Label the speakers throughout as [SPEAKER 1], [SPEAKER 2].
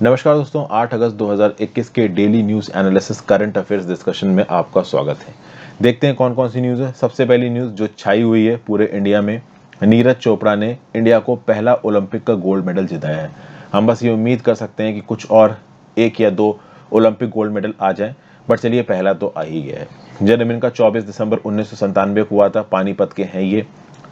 [SPEAKER 1] नमस्कार दोस्तों, 8 अगस्त 2021 के daily news analysis current affairs discussion में आपका स्वागत है। देखते हैं कौन कौन सी न्यूज़ है। सबसे पहली न्यूज़ जो छाई हुई है पूरे इंडिया में, नीरज चोपड़ा ने इंडिया को पहला ओलंपिक का गोल्ड मेडल जिताया है। हम बस ये उम्मीद कर सकते हैं कि कुछ और 1 या 2 ओलंपिक गोल्ड मेडल आ जाए, बट चलिए पहला तो आ ही गया है। जन्म इनका 24 दिसंबर 1997 को हुआ था। पानीपत के हैं ये।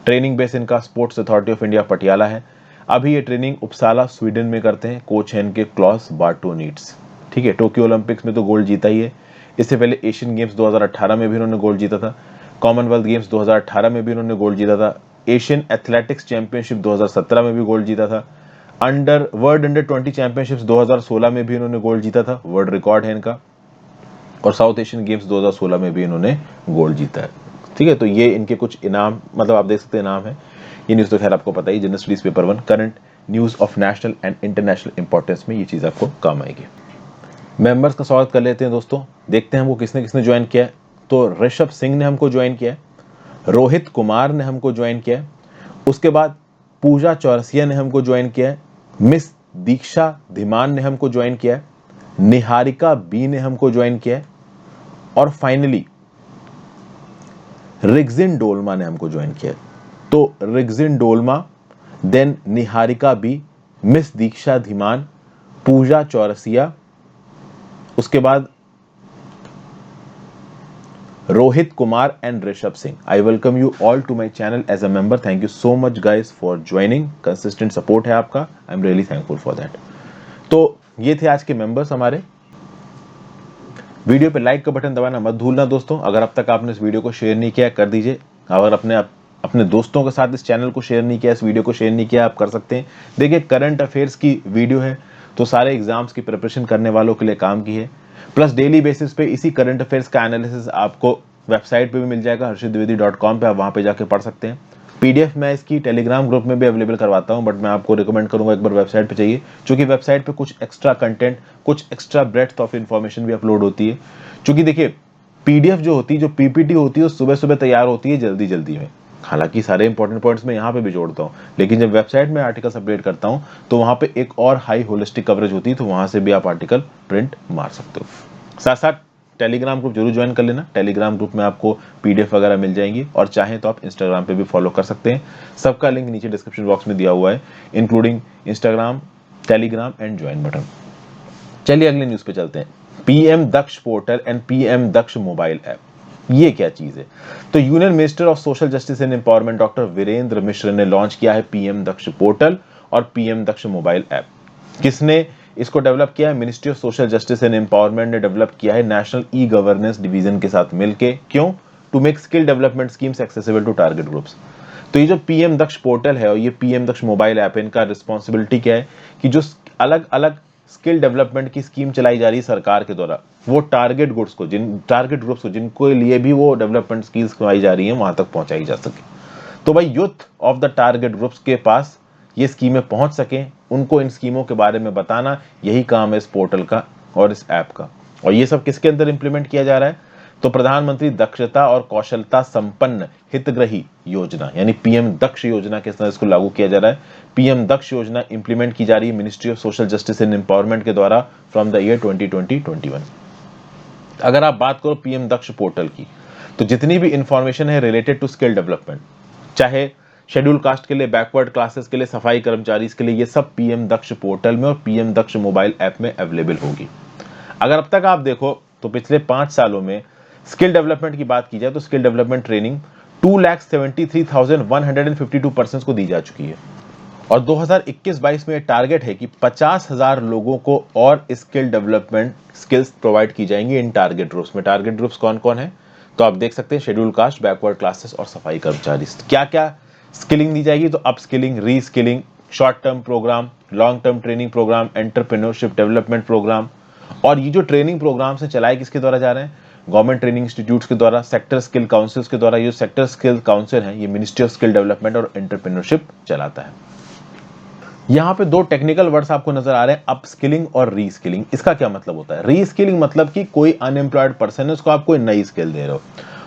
[SPEAKER 1] ट्रेनिंग बेस इनका sports authority of India Patiala है। अभी ये ट्रेनिंग उपसाला स्वीडन में करते हैं। कोच है इनके क्लॉस बार्टोनिट्स। ठीक है, टोक्यो ओलंपिक्स में तो गोल्ड जीता ही है। इससे पहले एशियन गेम्स 2018 में भी इन्होंने गोल्ड जीता था। कॉमनवेल्थ गेम्स 2018 में भी इन्होंने गोल्ड जीता था। एशियन एथलेटिक्स चैंपियनशिप 2017 में भी गोल्ड जीता था। वर्ल्ड अंडर 20 चैंपियनशिप्स 2016 में भी इन्होंने गोल्ड जीता था, वर्ल्ड रिकॉर्ड है इनका। और साउथ एशियन गेम्स 2016 में भी इन्होंने गोल्ड जीता है। ठीक है, तो ये इनके कुछ इनाम, मतलब आप देख सकते हैं इनाम है। ये न्यूज़ तो खैर आपको पता ही, general studies paper 1 current news of national and international importance में ये चीज़ आपको काम आएगी। मेंबर्स का स्वागत कर लेते हैं दोस्तों। देखते हैं हमको किसने किसने ज्वाइन किया है। तो ऋषभ सिंह ने हमको ज्वाइन किया है, रोहित कुमार ने हमको ज्वाइन किया है, उसके बाद पूजा चौरसिया ने हमको ज्वाइन किया है, मिस दीक्षा धीमान ने हमको ज्वाइन किया है, निहारिका बी ने हमको ज्वाइन किया है, और फाइनली रिग्जिन डोलमा ने हमको ज्वाइन किया। तो Rigzin Dolma, then Niharika B, miss Diksha Dhiman, Pooja Chaurasia, उसके बाद Rohit Kumar and Rishabh Singh. I welcome you all to my channel as a member. Thank you so much guys for joining. Consistent support है आपका, I am really thankful for that. तो ये थे आज के मेंबर्स हमारे। वीडियो पे लाइक का बटन दबाना मत भूलना दोस्तों। अगर अब तक आपने इस वीडियो को शेयर नहीं किया कर दीजिए। अगर अपने दोस्तों के साथ इस चैनल को शेयर नहीं किया, इस वीडियो को शेयर नहीं किया, आप कर सकते हैं। देखिए, करंट अफेयर्स की वीडियो है तो सारे एग्जाम्स की प्रिपरेशन करने वालों के लिए काम की है। प्लस डेली बेसिस पे इसी करंट अफेयर्स का एनालिसिस आपको वेबसाइट पे भी मिल जाएगा, harshitdwedi.com पे। आप वहां पे जाके पढ़ सकते हैं। पीडीएफ मैं इसकी टेलीग्राम ग्रुप में भी अवेलेबल करवाता हूं, बट मैं आपको रिकमेंड करूंगा एक बार वेबसाइट पे चाहिए, क्योंकि वेबसाइट पे कुछ एक्स्ट्रा कंटेंट, कुछ एक्स्ट्रा ब्रेड्थ ऑफ इन्फॉर्मेशन भी अपलोड होती है। क्योंकि देखिए, पीडीएफ जो होती है, जो पीपीटी होती है, वो सुबह सुबह तैयार होती है जल्दी जल्दी में। हालांकि सारे इंपॉर्टेंट पॉइंट्स मैं यहाँ पे भी जोड़ता हूँ, लेकिन जब वेबसाइट में आर्टिकल्स अपडेट करता हूँ तो वहां पे एक और हाई होलिस्टिक कवरेज होती है, तो वहां से भी आप आर्टिकल प्रिंट मार सकते हो। साथ साथ टेलीग्राम ग्रुप जरूर ज्वाइन कर लेना। टेलीग्राम ग्रुप में आपको पीडीएफ वगैरह मिल जाएंगी, और चाहें तो आप इंस्टाग्राम पे भी फॉलो कर सकते हैं। सबका लिंक नीचे डिस्क्रिप्शन बॉक्स में दिया हुआ है, including Instagram, Telegram and join button. चलिए अगले न्यूज पे चलते हैं। PM Daksh portal and PM Daksh mobile app, ये क्या चीज है? तो union minister of social justice and empowerment doctor Virendra Mishra ने लॉन्च किया है पीएम दक्ष पोर्टल और पीएम दक्ष मोबाइल ऐप। किसने इसको डेवलप किया है? Ministry of social justice and empowerment ने डेवलप किया है नेशनल ई गवर्नेंस डिवीजन के साथ मिलकर। क्यों? To make skill development schemes accessible to target groups. तो ये जो पीएम दक्ष पोर्टल है और ये पीएम दक्ष मोबाइल ऐप है, इनका रिस्पॉन्सिबिलिटी क्या है कि जो अलग अलग स्किल डेवलपमेंट की स्कीम चलाई जा रही है सरकार के द्वारा, वो टारगेट ग्रुप्स को जिनको लिए भी वो डेवलपमेंट स्किल्स करवाई जा रही है, वहां तक पहुंचाई जा सके। तो भाई youth of the target groups के पास ये स्कीमें पहुंच सके, उनको इन स्कीमों के बारे में बताना, यही काम है इस पोर्टल का और इस ऐप का। और ये सब किसके अंदर इंप्लीमेंट किया जा रहा है? तो प्रधानमंत्री दक्षता और कौशलता संपन्न हितग्राही योजना, यानी पीएम दक्ष योजना के तहत इसको लागू किया जा रहा है। पीएम दक्ष योजना इंप्लीमेंट की जा रही है ministry of social justice and empowerment के द्वारा फ्रॉम द ईयर 2020-21। अगर आप बात करो पीएम दक्ष पोर्टल की, तो जितनी भी इंफॉर्मेशन है रिलेटेड टू स्किल डेवलपमेंट, चाहे शेड्यूल कास्ट के लिए, बैकवर्ड क्लासेस के लिए, सफाई कर्मचारी के लिए, ये सब पीएम दक्ष पोर्टल में और पीएम दक्ष मोबाइल ऐप में अवेलेबल होगी। अगर अब तक आप देखो तो पिछले 5 सालों में स्किल डेवलपमेंट की बात की जाए तो स्किल डेवलपमेंट ट्रेनिंग 2,73,152 पर्सन्स को दी जा चुकी है। और 2021-22 में टारगेट है कि 50,000 लोगों को और स्किल डेवलपमेंट स्किल्स प्रोवाइड की जाएंगी इन टारगेट ग्रुप्स में। टारगेट ग्रुप्स कौन कौन है? तो आप देख सकते हैं, शेड्यूल कास्ट, बैकवर्ड क्लासेस और सफाई कर्मचारी। क्या क्या स्किलिंग दी जाएगी? तो upskilling, reskilling, short term programme, long term training programme, entrepreneurship development programme. और ये जो ट्रेनिंग प्रोग्राम से चलाए किसके द्वारा जा रहे हैं? गवर्नमेंट ट्रेनिंग इंस्टीट्यूट्स के द्वारा, सेक्टर स्किल काउंसिल्स के द्वारा। ये सेक्टर स्किल काउंसिल है, ये मिनिस्ट्री ऑफ स्किल डेवलपमेंट और एंटरप्रेन्योरशिप चलाता है। यहाँ पे 2 टेक्निकल वर्ड्स आपको नजर आ रहे हैं, अप स्किलिंग और री स्किलिंग। इसका क्या मतलब होता है? री स्किलिंग मतलब कि कोई अनएम्प्लॉयड पर्सन है, उसको आप कोई नई स्किल दे रहे हो।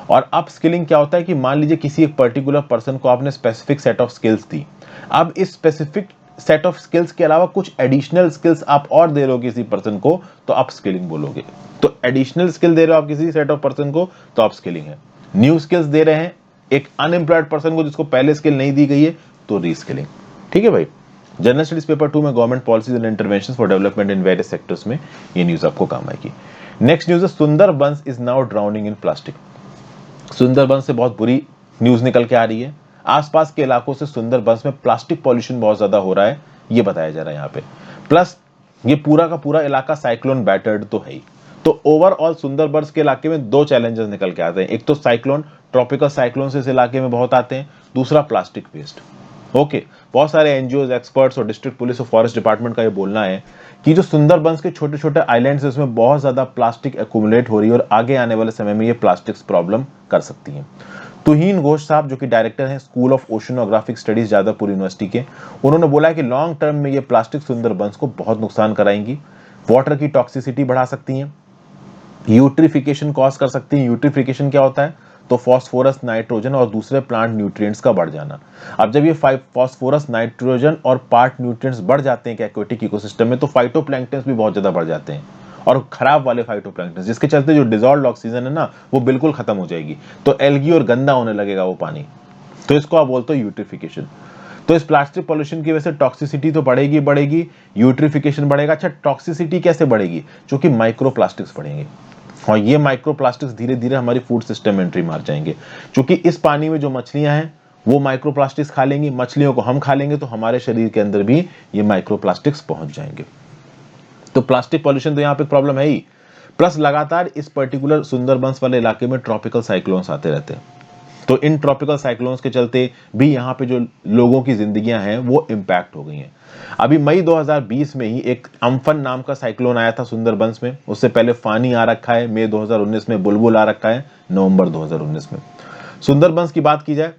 [SPEAKER 1] और अप स्किलिंग क्या होता है कि मान लीजिए किसी एक पर्टिकुलर पर्सन को आपने स्पेसिफिक सेट ऑफ स्किल्स दी, अब इस स्पेसिफिक सेट ऑफ स्किल्स के अलावा कुछ एडिशनल स्किल्स आप और दे रहे हो किसी पर्सन को तो आप स्किलिंग बोलोगे। तो एडिशनल स्किल दे रहे हो आप किसी सेट ऑफ पर्सन को तो आप स्किलिंग है। न्यू स्किल्स दे रहे हैं एक अनएम्प्लॉयड पर्सन को जिसको पहले स्किल नहीं दी गई है तो रीस्किलिंग। ठीक है भाई। जनरल स्टडीज पेपर 2 में government policies and interventions for development in various sectors में ये न्यूज आपको काम आएगी। नेक्स्ट न्यूज है Sundarbans is now drowning in plastic. Sundarbans से बहुत बुरी न्यूज निकल के आ रही है। आसपास के इलाकों से सुंदरबंस में प्लास्टिक पॉल्यूशन बहुत ज्यादा हो रहा है, ये बताया जा रहा है यहाँ पे। प्लस ये पूरा का पूरा इलाका साइक्लोन बैटर्ड तो है ही। तो ओवरऑल सुंदरबंस के इलाके में दो चैलेंजेस निकल के आते हैं। एक तो साइक्लोन, ट्रॉपिकल साइक्लोन से इस इलाके में बहुत आते हैं। दूसरा प्लास्टिक वेस्ट। ओके, बहुत सारे एनजीओ, एक्सपर्ट्स और डिस्ट्रिक्ट पुलिस और फॉरेस्ट डिपार्टमेंट का ये बोलना है कि जो सुंदरबंस के छोटे छोटे आइलैंड्स है उसमें बहुत ज्यादा प्लास्टिक एक्यूमुलेट हो रही है और आगे आने वाले समय में ये प्लास्टिक्स प्रॉब्लम कर सकती है। तुहीन घोष साहब जो कि डायरेक्टर हैं school of oceanographic studies Jadavpur university के, उन्होंने बोला है कि लॉन्ग टर्म में ये प्लास्टिक सुंदरबंस को बहुत नुकसान कराएंगी, वाटर की टॉक्सिसिटी बढ़ा सकती हैं, यूट्रिफिकेशन कॉज कर सकती हैं। यूट्रिफिकेशन क्या होता है? तो फॉस्फोरस, नाइट्रोजन और दूसरे प्लांट न्यूट्रिएंट्स का बढ़ जाना। अब जब ये फॉस्फोरस, नाइट्रोजन और पार्ट न्यूट्रिएंट्स बढ़ जाते हैं एक्वेटिक इकोसिस्टम में तो फाइटोप्लैंक्टन्स भी बहुत ज्यादा बढ़ जाते हैं और खराब वाले फाइटोप्लैंक्टन्स, जिसके चलते जो डिसॉल्व्ड ऑक्सीजन है ना वो बिल्कुल खत्म हो जाएगी। तो एल्गी और गंदा होने लगेगा वो पानी। तो इसको आप बोलते हो यूट्रिफिकेशन। तो इस प्लास्टिक पॉल्यूशन की वजह से टॉक्सिसिटी तो बढ़ेगी, यूट्रिफिकेशन बढ़ेगा। अच्छा, टॉक्सिसिटी कैसे बढ़ेगी? क्योंकि माइक्रोप्लास्टिक्स बढ़ेंगे और ये माइक्रोप्लास्टिक्स धीरे धीरे हमारी फूड सिस्टम में एंट्री मार जाएंगे। क्योंकि इस पानी में जो मछलियां हैं वो माइक्रोप्लास्टिक्स खा लेंगी, मछलियों को हम खा लेंगे तो हमारे शरीर के अंदर भी ये माइक्रोप्लास्टिक्स पहुंच जाएंगे। तो प्लास्टिक पॉल्यूशन तो यहाँ पे प्रॉब्लम है ही। प्लस लगातार इस पर्टिकुलर सुंदरबंस वाले इलाके में ट्रॉपिकल साइक्लोन्स आते रहते हैं। तो इन ट्रॉपिकल साइक्लोन्स के चलते भी यहाँ पे जो लोगों की जिंदगियां हैं वो इम्पैक्ट हो गई हैं। अभी मई 2020 में ही एक अम्फन नाम का साइक्लोन आया था सुंदरबंस में। उससे पहले फानी आ रखा है, मई 2019 में बुलबुल आ रखा है, नवंबर 2019 में। सुंदरबंस की बात की जाए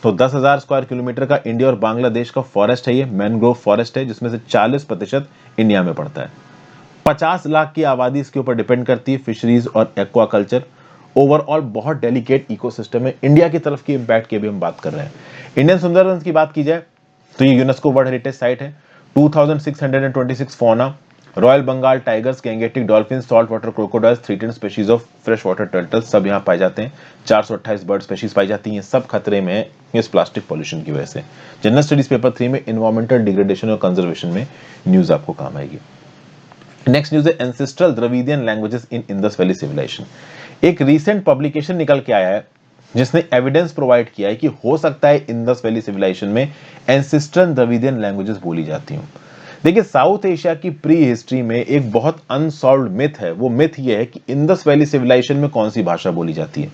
[SPEAKER 1] तो 10,000 स्क्वायर किलोमीटर का इंडिया और बांग्लादेश का फॉरेस्ट है। ये मैनग्रोव फॉरेस्ट है जिसमें से 40% इंडिया में पड़ता है। 50 लाख की आबादी इसके ऊपर डिपेंड करती है, फिशरीज और एक्वाकल्चर। ओवरऑल बहुत डेलिकेट इकोसिस्टम है। इंडिया की तरफ की इंपैक्ट की भी हम बात कर रहे हैं। इंडियन सुंदरबंस की बात की जाए तो ये यूनेस्को वर्ल्ड हेरिटेज साइट है। 2626 fauna, royal Bengal tigers, Gangetic dolphin, salt water crocodiles, 310 species of fresh water turtles सब यहाँ पाए जाते हैं। 428 बर्ड स्पीशीज पाई जाती हैं। सब खतरे में है इस प्लास्टिक पॉल्यूशन की वजह से। जनरल स्टडीज पेपर 3 में एनवायरमेंटल डिग्रेडेशन और कंजर्वेशन में न्यूज आपको काम आएगी। नेक्स्ट न्यूज है ancestral Dravidian languages in Indus valley civilisation. एक रीसेंट पब्लिकेशन निकल के आया है जिसने एविडेंस प्रोवाइड किया है कि हो सकता है इंडस वैली सिविलाइजेशन में एंसेस्ट्रल द्रविडियन लैंग्वेजेस बोली जाती हूं। देखिए, साउथ एशिया की प्री हिस्ट्री में एक बहुत अनसॉल्व्ड मिथ है। वो मिथ ये है कि इंडस वैली सिविलाइजेशन में कौन सी भाषा बोली जाती है,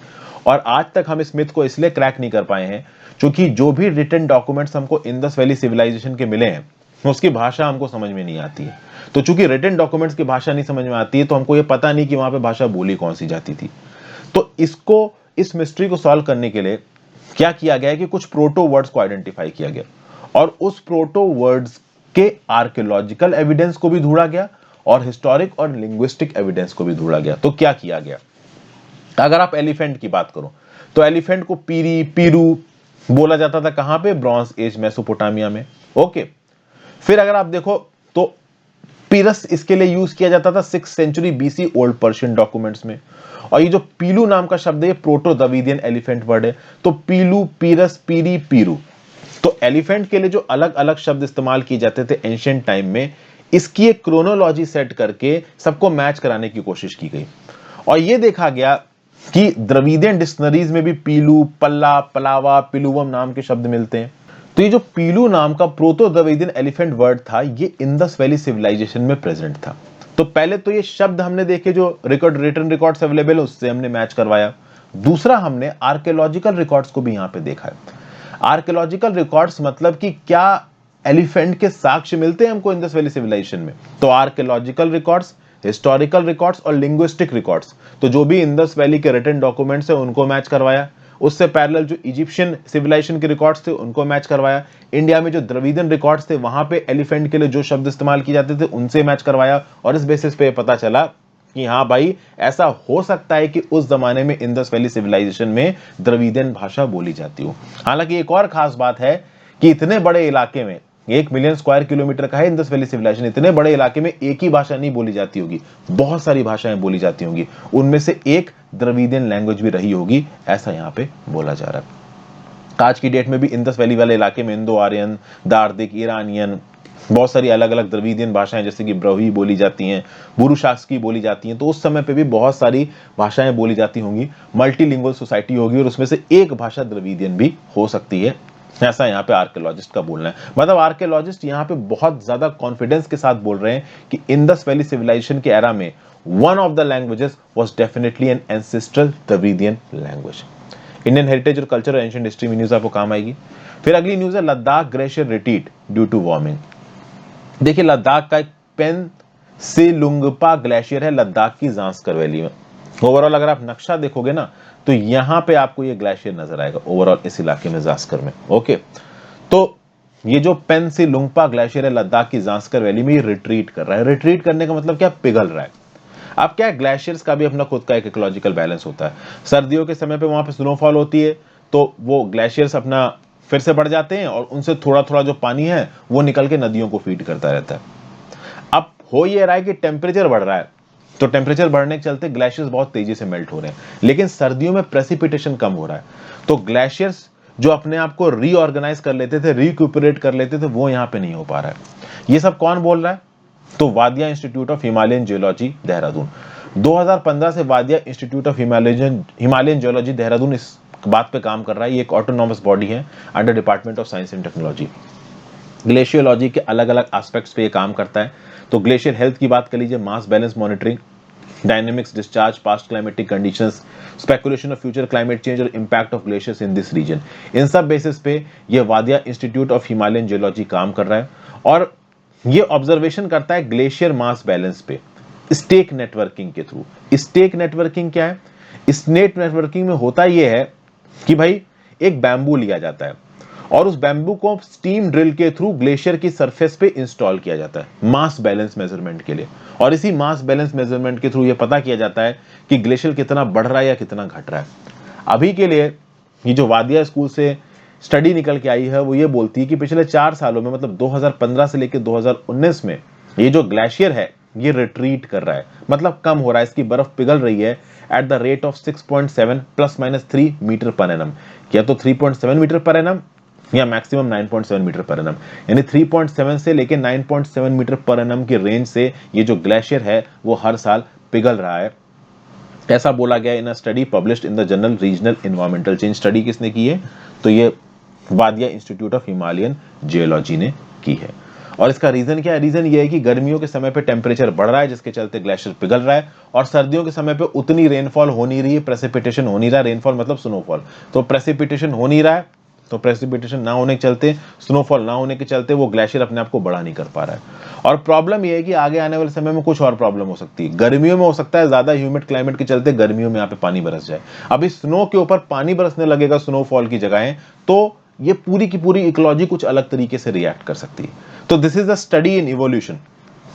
[SPEAKER 1] और आज तक हम इस मिथ को इसलिए क्रैक नहीं कर पाए हैं क्योंकि जो भी रिटन डॉक्यूमेंट्स हमको इंडस वैली सिविलाइजेशन के मिले हैं उसकी भाषा हमको समझ में नहीं आती है। तो चूंकि रिटन डॉक्यूमेंट्स की भाषा नहीं समझ में आती है तो हमको ये पता नहीं कि वहां पे भाषा बोली कौन सी जाती थी। तो इस मिस्ट्री को सॉल्व करने के लिए क्या किया गया है कि कुछ प्रोटो वर्ड्स को आइडेंटिफाई किया गया और उस प्रोटो वर्ड्स के आर्कियोलॉजिकल एविडेंस को भी ढूंढा गया और हिस्टोरिक और लिंग्विस्टिक एविडेंस को भी ढूंढा गया। तो क्या किया गया? अगर आप एलिफेंट की बात करो तो एलिफेंट को पीरी, पीरू बोला जाता था। कहां पे? ब्रॉन्ज एज मेसोपोटामिया में। ओके, फिर अगर आप देखो तो पीरस इसके लिए यूज किया जाता था 6th century BC old Persian documents में। और ये जो पीलू नाम का शब्द है ये प्रोटो द्रविडियन एलिफेंट वर्ड है। तो पीलू, पीरस, पीरी, पीरू। तो एलिफेंट के लिए जो अलग अलग शब्द इस्तेमाल किए जाते थे एंशिएंट टाइम में, इसकी एक क्रोनोलॉजी सेट करके सबको मैच कराने की कोशिश की गई और यह देखा गया कि द्रविडियन डिक्शनरीज में भी पीलू, पल्ला, पलावा, पिलुवम नाम के शब्द मिलते हैं। तो ये जो पीलू नाम का प्रोतो द्रविडियन एलिफेंट वर्ड था ये इंडस वैली सिविलाइजेशन में प्रेजेंट था। तो पहले तो ये शब्द हमने देखे जो रिटन रिकॉर्ड्स अवेलेबल है उससे हमने मैच करवाया। दूसरा, हमने आर्कियोलॉजिकल रिकॉर्ड्स को भी यहां पे देखा है। आर्कियोलॉजिकल रिकॉर्ड्स मतलब कि क्या एलिफेंट के साक्ष्य मिलते हैं हमको इंडस वैली सिविलाइजेशन में? तो आर्कियोलॉजिकल रिकॉर्ड्स, हिस्टोरिकल रिकॉर्ड्स और लिंग्विस्टिक रिकॉर्ड्स, तो जो भी इंडस वैली के रिटन डॉक्यूमेंट्स है उनको मैच करवाया। उससे पैरेलल जो इजिप्शियन सिविलाइजेशन के रिकॉर्ड्स थे उनको मैच करवाया। इंडिया में जो द्रविडियन रिकॉर्ड्स थे वहां पे एलिफेंट के लिए जो शब्द इस्तेमाल किए जाते थे उनसे मैच करवाया और इस बेसिस पे पता चला कि हाँ भाई, ऐसा हो सकता है कि उस जमाने में इंडस वैली सिविलाइजेशन में द्रविडियन भाषा बोली जाती हो। हालांकि एक और खास बात है कि इतने बड़े इलाके में 1 मिलियन स्क्वायर किलोमीटर का है इंडस वैली सिविलाइजेशन। इतने बड़े इलाके में एक ही भाषा नहीं बोली जाती होगी, बहुत सारी भाषाएं बोली जाती होंगी, उनमें से एक द्रविडियन लैंग्वेज भी रही होगी, ऐसा यहाँ पे बोला जा रहा है। आज की डेट में भी इंडस वैली वाले इलाके में इंडो आर्यन, दार्दिक, ईरानियन, बहुत सारी अलग अलग द्रविडियन भाषाएं जैसे कि ब्रह्मी बोली जाती हैं, बुरुशास्की बोली जाती हैं, तो उस समय पे भी बहुत सारी भाषाएं बोली जाती होंगी, मल्टीलिंगुअल सोसाइटी होगी और उसमें से एक भाषा द्रविडियन भी हो सकती है, ऐसा यहाँ पे आर्कियोलॉजिस्ट का बोलना है। मतलब आर्कियोलॉजिस्ट यहाँ पे बहुत ज्यादा कॉन्फिडेंस के साथ बोल रहे हैं कि इंडस वैली सिविलाइजेशन के एरा में one of the languages was definitely an ancestral Dravidian language. Indian heritage और कल्चर और एंशिएंट हिस्ट्री में न्यूज आपको काम आएगी। फिर अगली न्यूज है Ladakh glacier retreat due to warming. देखिए लद्दाख का एक पेंसिलुंगपा ग्लेशियर है लद्दाख की जांस्कर वैली में। ओवरऑल अगर आप नक्शा देखोगे ना तो यहां पे आपको ये ग्लेशियर नजर आएगा ओवरऑल इस इलाके में जांस्कर में। ओके, तो ये जो पेंसिलुंगपा ग्लेशियर है लद्दाख की जांस्कर वैली में, ये रिट्रीट कर रहा है। रिट्रीट करने का मतलब क्या, पिघल रहा है। अब क्या है, ग्लेशियर्स का भी अपना खुद का एक इकोलॉजिकल बैलेंस होता है। सर्दियों के समय पे वहां पे स्नोफॉल होती है तो वो ग्लेशियर्स अपना फिर से बढ़ जाते हैं और उनसे थोड़ा थोड़ा जो पानी है वो निकल के नदियों को फीड करता रहता है। अब हो ये रहा है कि टेम्परेचर बढ़ रहा है, तो टेम्परेचर बढ़ने के चलते ग्लेशियर्स बहुत तेजी से मेल्ट हो रहे हैं, लेकिन सर्दियों में प्रेसिपिटेशन कम हो रहा है, तो ग्लेशियर्स जो अपने आप को रीऑर्गेनाइज कर लेते थे, रिक्यूपरेट कर लेते थे, वो यहां पे नहीं हो पा रहा है। ये सब कौन बोल रहा है, तो Wadia institute of Himalayan geology Dehradun. 2015 से Wadia institute of Himalayan geology Dehradun इस बात पे काम कर रहा है। ये एक ऑटोनॉमस बॉडी है under department of science and technology. Glaciology के अलग अलग एस्पेक्ट्स पे ये काम करता है। तो ग्लेशियर हेल्थ की बात कर लीजिए, mass balance monitoring, dynamics discharge, past climatic conditions, speculation of future climate change और impact of glaciers in this region, इन सब बेसिस पे ये Wadia institute of Himalayan geology काम कर रहा है और ये ऑब्जर्वेशन करता है ग्लेशियर मास बैलेंस पे स्टेक नेटवर्किंग के थ्रू। स्टेक नेटवर्किंग क्या है, स्टेक नेटवर्किंग में होता यह है कि भाई एक बैम्बू लिया जाता है और उस बैम्बू को स्टीम ड्रिल के थ्रू ग्लेशियर की सरफेस पे इंस्टॉल किया जाता है मास बैलेंस मेजरमेंट के लिए, और इसी मास बैलेंस मेजरमेंट के थ्रू ये पता किया जाता है कि ग्लेशियर कितना बढ़ रहा है या कितना घट रहा है। अभी के लिए ये जो वादिया स्कूल से स्टडी निकल के आई है वो ये बोलती है कि पिछले 4 सालों में, मतलब 2015 से लेकर 2019 में, ये जो ग्लेशियर है ये रिट्रीट कर रहा है, मतलब कम हो रहा है, इसकी बर्फ पिघल रही है at the rate of 6.7 ±3 metre per annum, या तो 3.7 मीटर पर एनम या मैक्सिमम 9.7 मीटर पर एनम, यानी 3.7 से लेके 9.7 मीटर पर एनम की रेंज से ये जो ग्लेशियर है वो हर साल पिघल रहा है, ऐसा बोला गया in a study published in the journal regional environmental change. Study किसने की है, तो ये Wadia institute of Himalayan geology ने की है। और इसका रीजन क्या है, रीजन ये है कि गर्मियों के समय पे टेम्परेचर बढ़ रहा है जिसके चलते ग्लेशियर पिघल रहा है, और सर्दियों के समय पे उतनी रेनफॉल हो नहीं रही है, प्रेसिपिटेशन हो नहीं रहा है, रेनफॉल मतलब स्नोफॉल, तो प्रेसिपिटेशन हो नहीं रहा है, तो प्रेसिपिटेशन ना होने के चलते, स्नोफॉल ना होने के चलते वो ग्लेशियर अपने आप को बढ़ा नहीं कर पा रहा है। और प्रॉब्लम ये है कि आगे आने वाले समय में कुछ और प्रॉब्लम हो सकती है। गर्मियों में हो सकता है ज्यादा ह्यूमिड क्लाइमेट के चलते गर्मियों में यहाँ पे पानी बरस जाए, अभी स्नो के ऊपर पानी बरसने लगेगा स्नोफॉल की जगह, तो ये पूरी की पूरी इकोलॉजी कुछ अलग तरीके से रिएक्ट कर सकती है। तो this is a study in evolution,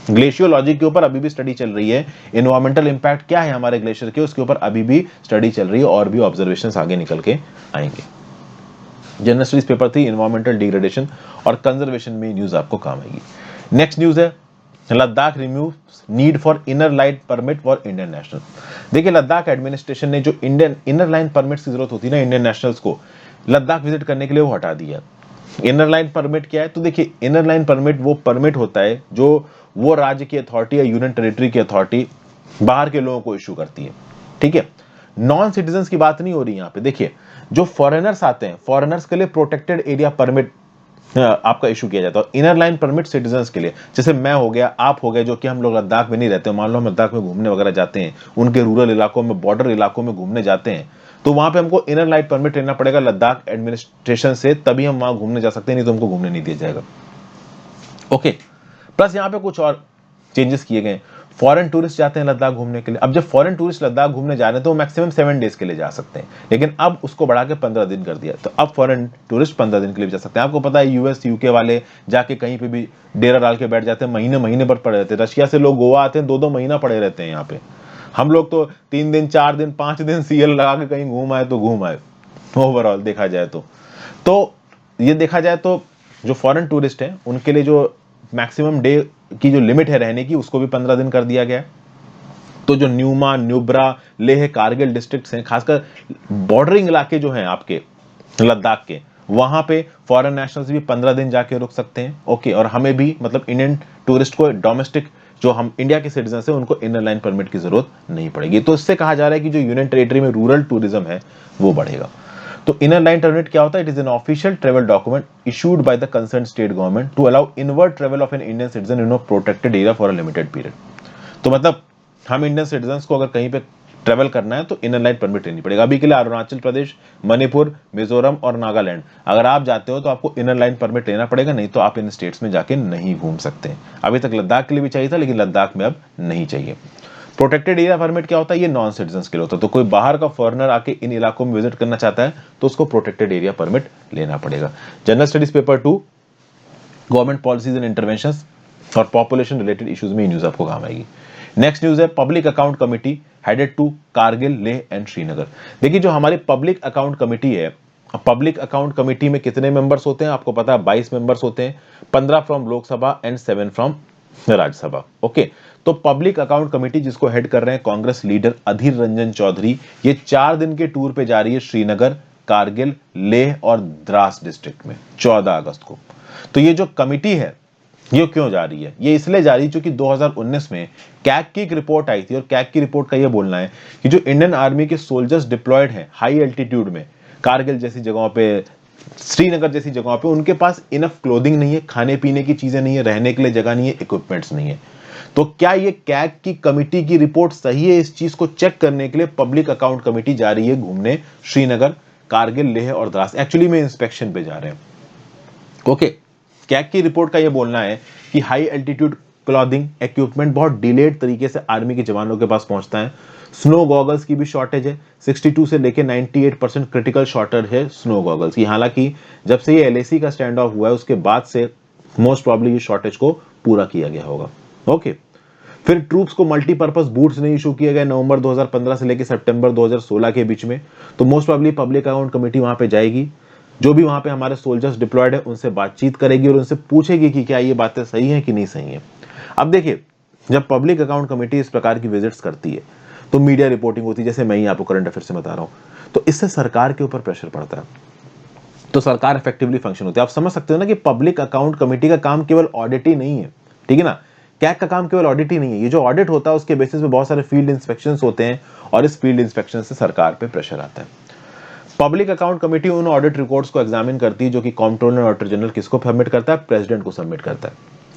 [SPEAKER 1] glaciology के ऊपर अभी भी स्टडी चल रही है, एनवायरमेंटल इंपैक्ट क्या है हमारे ग्लेशियर के उसके ऊपर अभी भी स्टडी चल रही है, और भी ऑब्जर्वेशंस आगे निकल के आएंगे। General studies paper 3 environmental degradation और कंजर्वेशन में न्यूज आपको काम आएगी। नेक्स्ट न्यूज है Ladakh remove need for inner line permit for Indian national. देखिए लद्दाख एडमिनिस्ट्रेशन ने जो इंडियन इनर लाइन परमिट की जरूरत होती है ना इंडियन नेशनल्स को लद्दाख विजिट करने के लिए, वो हटा दिया। इनर लाइन परमिट क्या है, तो देखिए इनर लाइन परमिट वो परमिट होता है जो वो राज्य की अथॉरिटी या यूनियन टेरिटरी की अथॉरिटी बाहर के लोगों को इशू करती है, ठीक है। नॉन सिटीजन की बात नहीं हो रही यहाँ पे। देखिए जो फॉरेनर्स आते हैं, फॉरेनर्स के लिए प्रोटेक्टेड एरिया परमिट आपका इशू किया जाता है। इनर लाइन परमिट सिटीजन्स के लिए, जैसे मैं हो गया, आप हो गए, जो कि हम लोग लद्दाख में नहीं रहते, मान लो हम लद्दाख में घूमने वगैरह जाते हैं, उनके रूरल इलाकों में, बॉर्डर इलाकों में घूमने जाते हैं, तो वहां पे हमको इनर लाइन परमिट लेना पड़ेगा लद्दाख एडमिनिस्ट्रेशन से, तभी हम वहां घूमने जा सकते हैं, नहीं तो हमको घूमने नहीं दिया जाएगा। ओके, प्लस यहाँ पे कुछ और चेंजेस किए गए। फॉरेन टूरिस्ट जाते हैं लद्दाख घूमने के लिए, अब जब फॉरेन टूरिस्ट लद्दाख घूमने जा रहे हैं तो मैक्सिमम 7 डेज के लिए जा सकते हैं, लेकिन अब उसको बढ़ा के 15 दिन कर दिया, तो अब फॉरेन टूरिस्ट 15 दिन के लिए जा सकते हैं। आपको पता है यूएस यूके वाले जाके कहीं पे भी डेरा डाल के बैठ जाते हैं, महीने महीने भर पड़े रहते हैं। रशिया से लोग गोवा आते हैं, 2-2 महीना पड़े रहते हैं यहाँ पे। हम लोग तो 3 दिन 4 दिन 5 दिन सीएल लगा के कहीं घूम आए तो घूम आए। ओवरऑल देखा जाए तो ये देखा जाए तो जो फॉरेन टूरिस्ट हैं उनके लिए जो मैक्सिमम डे की जो लिमिट है रहने की, उसको भी 15 दिन कर दिया गया है। तो जो न्यूमा, न्यूब्रा, लेह, कारगिल डिस्ट्रिक्ट्स हैं, खासकर बॉर्डरिंग इलाके जो हैं आपके लद्दाख के, वहां पे फॉरेन नेशनल्स भी 15 दिन जाके रुक सकते हैं। ओके, और हमें भी मतलब इंडियन टूरिस्ट को, डोमेस्टिक जो हम इंडिया के सिटीजन हैं, उनको इनर लाइन परमिट की जरूरत नहीं पड़ेगी। तो इससे कहा जा रहा है कि जो यूनियन टेरिटरी में रूरल टूरिज्म है वो बढ़ेगा। तो इनर लाइन परमिट क्या होता है? It is an official travel document issued by the concern state government to allow inward travel of an Indian citizen in a protected area for a limited period. तो मतलब हम Indian citizen को अगर कहीं पे ट्रेवल करना है तो इनर लाइन परमिट लेनी पड़ेगा। अभी के लिए अरुणाचल प्रदेश, मणिपुर, मिजोरम और नागालैंड अगर आप जाते हो तो आपको इनर लाइन परमिट लेना पड़ेगा, नहीं तो आप इन स्टेट्स में जाके नहीं घूम सकते। अभी तक लद्दाख के लिए भी चाहिए था, लेकिन लद्दाख में अब नहीं चाहिए। प्रोटेक्टेड एरिया परमिट क्या होता है? ये नॉन सिटीजन के लिए होता है। तो कोई बाहर का फॉरेनर आके इन इलाकों में विजिट करना चाहता है तो उसको प्रोटेक्टेड एरिया परमिट लेना पड़ेगा। General studies paper 2, government policies and interventions और पॉपुलेशन रिलेटेड इश्यूज में न्यूज आपको काम आएगी। नेक्स्ट न्यूज है public account committee headed to Kargil, Leh and Srinagar. देखिए जो हमारी पब्लिक अकाउंट कमिटी है, पब्लिक अकाउंट कमिटी में कितने मेंबर्स होते हैं आपको पता है? 22 मेंबर्स होते हैं, 15 from Lok Sabha and 7 from Rajya Sabha. Okay, तो पब्लिक अकाउंट कमेटी जिसको हेड कर रहे हैं कांग्रेस लीडर अधीर रंजन चौधरी, ये 4 दिन के टूर पे जा रही है श्रीनगर, कारगिल, लेह और द्रास डिस्ट्रिक्ट में 14 अगस्त को। तो ये जो कमेटी है ये क्यों जा रही है? ये इसलिए जा रही है क्योंकि 2019 में कैग की एक रिपोर्ट आई थी और कैग की रिपोर्ट का ये बोलना है कि जो इंडियन आर्मी के सोल्जर्स डिप्लॉयड हैं हाई एल्टीट्यूड में, कारगिल जैसी जगहों पे, श्रीनगर जैसी जगहों पे, उनके पास इनफ क्लोथिंग नहीं है, खाने पीने की चीजें नहीं है, रहने के लिए जगह नहीं है, इक्विपमेंट्स नहीं है। तो क्या ये कैग की कमेटी की रिपोर्ट सही है? इस चीज को चेक करने के लिए पब्लिक अकाउंट कमेटी जा रही है घूमने श्रीनगर, कारगिल, लेह और द्रास। एक्चुअली में इंस्पेक्शन पे जा रहे हैं। ओके, कैग की रिपोर्ट का ये बोलना है कि हाई एल्टीट्यूड क्लॉथिंग इक्विपमेंट बहुत डिलेड तरीके से आर्मी के जवानों के पास पहुंचता है। स्नो गॉगल्स की भी शॉर्टेज है, 62 से लेके 98% क्रिटिकल शॉर्टेज है स्नो गॉगल्स की। हालांकि जब से ये एलएसी का स्टैंड ऑफ हुआ है उसके बाद से मोस्ट प्रॉब्ली ये शॉर्टेज को पूरा किया गया होगा। ओके, फिर ट्रूप्स को मल्टीपर्पज बूट्स नहीं इशू किए गए नवंबर 2015 से लेकर सितंबर 2016 के बीच में। तो most probably public account committee वहां पे जाएगी, जो भी वहां पे हमारे सोल्जर्स डिप्लॉयड है उनसे बातचीत करेगी और उनसे पूछेगी कि क्या ये बातें सही हैं कि नहीं सही हैं। अब देखिए, जब पब्लिक अकाउंट कमेटी इस प्रकार की विजिट्स करती है तो मीडिया रिपोर्टिंग होती है, जैसे मैं ही आपको करंट अफेयर से बता रहा हूं, तो इससे सरकार के ऊपर प्रेशर पड़ता है, तो सरकार इफेक्टिवली फंक्शन होती है। आप समझ सकते हो ना कि पब्लिक अकाउंट कमेटी का काम केवल ऑडिट ही नहीं है, ठीक है ना? कैग का काम केवल ऑडिट ही नहीं है। ये जो ऑडिट होता है उसके बेसिस पे बहुत सारे फील्ड इंस्पेक्शंस होते हैं और इस फील्ड इंस्पेक्शन से सरकार पे प्रेशर आता है। पब्लिक अकाउंट कमेटी उन ऑडिट रिपोर्ट्स को एग्जामिन करती है जो कि कंट्रोलर और ऑडिटर जनरल किसको सबमिट करता है? प्रेसिडेंट को सबमिट करता है,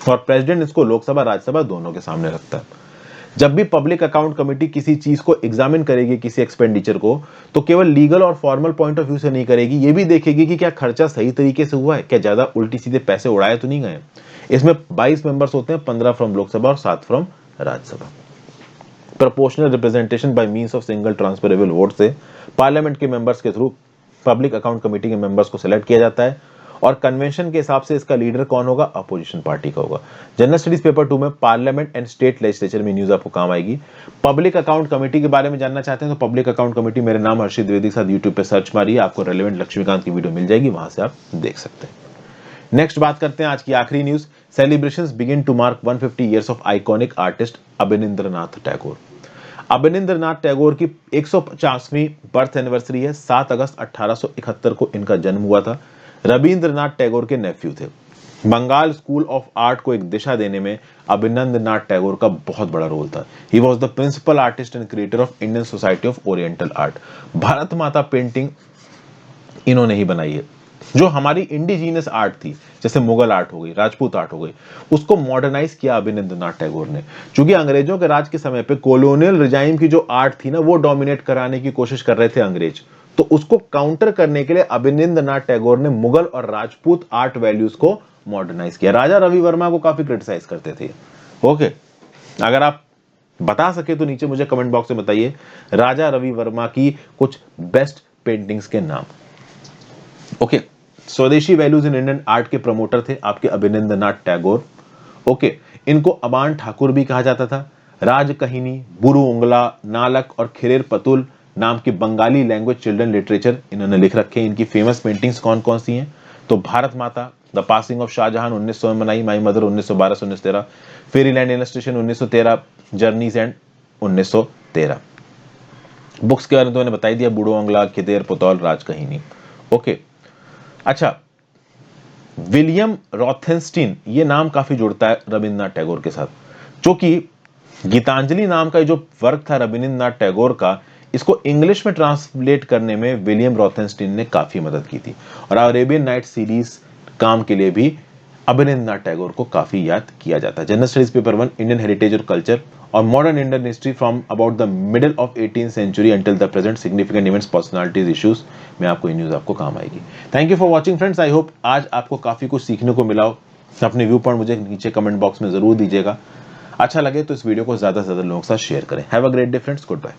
[SPEAKER 1] और प्रेसिडेंट इसको लोकसभा राज्यसभा दोनों के सामने रखता है। जब भी पब्लिक अकाउंट कमेटी किसी चीज को एग्जामिन करेगी, किसी एक्सपेंडिचर को, तो केवल लीगल और फॉर्मल पॉइंट ऑफ व्यू से नहीं करेगी, ये भी देखेगी कि क्या खर्चा सही तरीके से हुआ है, क्या ज्यादा उल्टी सीधे पैसे उड़ाए तो नहीं गए। इसमें 22 मेंबर्स होते हैं, 15 फ्रॉम लोकसभा और 7 from Rajya Sabha. Proportional representation by means of single transferable vote से पार्लियामेंट के मेंबर्स के थ्रू पब्लिक अकाउंट कमेटी के मेंबर्स को सिलेक्ट किया जाता है, और कन्वेंशन के हिसाब से इसका लीडर कौन होगा? अपोजिशन पार्टी का होगा। जनरल स्टडीज पेपर 2 में पार्लियामेंट एंड स्टेट लेजिस्लेचर में न्यूज आपको काम आएगी। पब्लिक अकाउंट कमेटी के बारे में जानना चाहते हैं तो पब्लिक अकाउंट कमेटी, मेरे नाम हर्षित द्विवेदी के साथ यूट्यूब पे सर्च मारिए, आपको रेलेवेंट लक्ष्मीकांत की वीडियो मिल जाएगी, वहां से आप देख सकते हैं। नेक्स्ट बात करते हैं आज की आखिरी news. Celebrations begin to mark 150 years of iconic artist Abanindranath Tagore. Abanindranath Tagore की 150वीं बर्थ एनिवर्सरी है। 7 अगस्त 1871 को इनका जन्म हुआ था। रविंद्रनाथ टैगोर के नेफ्यू थे। बंगाल स्कूल ऑफ आर्ट को एक दिशा देने में अवनींद्रनाथ टैगोर का बहुत बड़ा रोल था। He was the principal artist and creator of Indian society of oriental art. Bharat Mata painting इन्होंने ही बनाई है। जो हमारी इंडिजीनियस आर्ट थी, जैसे मुगल आर्ट हो गई, राजपूत आर्ट हो गई, उसको मॉडर्नाइज किया अवनींद्रनाथ टैगोर ने। क्योंकि अंग्रेजों के राज के समय पे कॉलोनियल रिजाइम की जो आर्ट थी ना, वो डोमिनेट कराने की कोशिश कर रहे थे अंग्रेज, तो उसको काउंटर करने के लिए अवनींद्रनाथ टैगोर ने मुगल और राजपूत आर्ट वैल्यूज को मॉडर्नाइज किया। राजा रवि वर्मा को काफी क्रिटिसाइज करते थे। ओके, अगर आप बता सके तो नीचे मुझे कमेंट बॉक्स में बताइए राजा रवि वर्मा की कुछ बेस्ट पेंटिंग्स के नाम। ओके, स्वदेशी वैल्यूज इन इंडियन आर्ट के प्रमोटर थे आपके अवनींद्रनाथ टैगोर। ओके, इनको अबान ठाकुर भी कहा जाता था। राजकहिनी, बुरु उंगला, नालक और खिरेर पतुल नाम की बंगाली लैंग्वेज चिल्ड्रन लिटरेचर इन्होंने लिख रखे हैं। इनकी फेमस पेंटिंग्स कौन कौन सी हैं? तो भारत माता, द पासिंग ऑफ शाहजहां 1900 में बनाई, माई मदर 1912 से 1913, Fairyland illustration 1913, journeys and 1913। Books के बारे में तो मैंने बता ही दिया, बूढ़ो अंगला, खिदेर, पुतौल, राजकहिनी। ओके, अच्छा, विलियम रॉथेनस्टीन, ये नाम काफी जुड़ता है रविंद्रनाथ टैगोर के साथ, जो कि गीतांजलि नाम का जो वर्क था रविंद्रनाथ टैगोर का, इसको इंग्लिश में ट्रांसलेट करने में विलियम रॉथेनस्टीन ने काफी मदद की थी। और अरेबियन नाइट सीरीज काम के लिए भी अवनींद्रनाथ टैगोर को काफी याद किया जाता है। General studies paper 1, Indian heritage और कल्चर और modern Indian history from about the middle of 18th century until the present, significant events, personalities, issues में आपको ये न्यूज आपको काम आएगी। Thank you for watching friends, I hope आज आपको काफी कुछ सीखने को मिला हो। अपने व्यू पॉइंट मुझे नीचे कमेंट बॉक्स में जरूर दीजिएगा। अच्छा लगे तो इस वीडियो को ज्यादा से ज्यादा लोगों के साथ शेयर करें। Have a great day friends, good bye.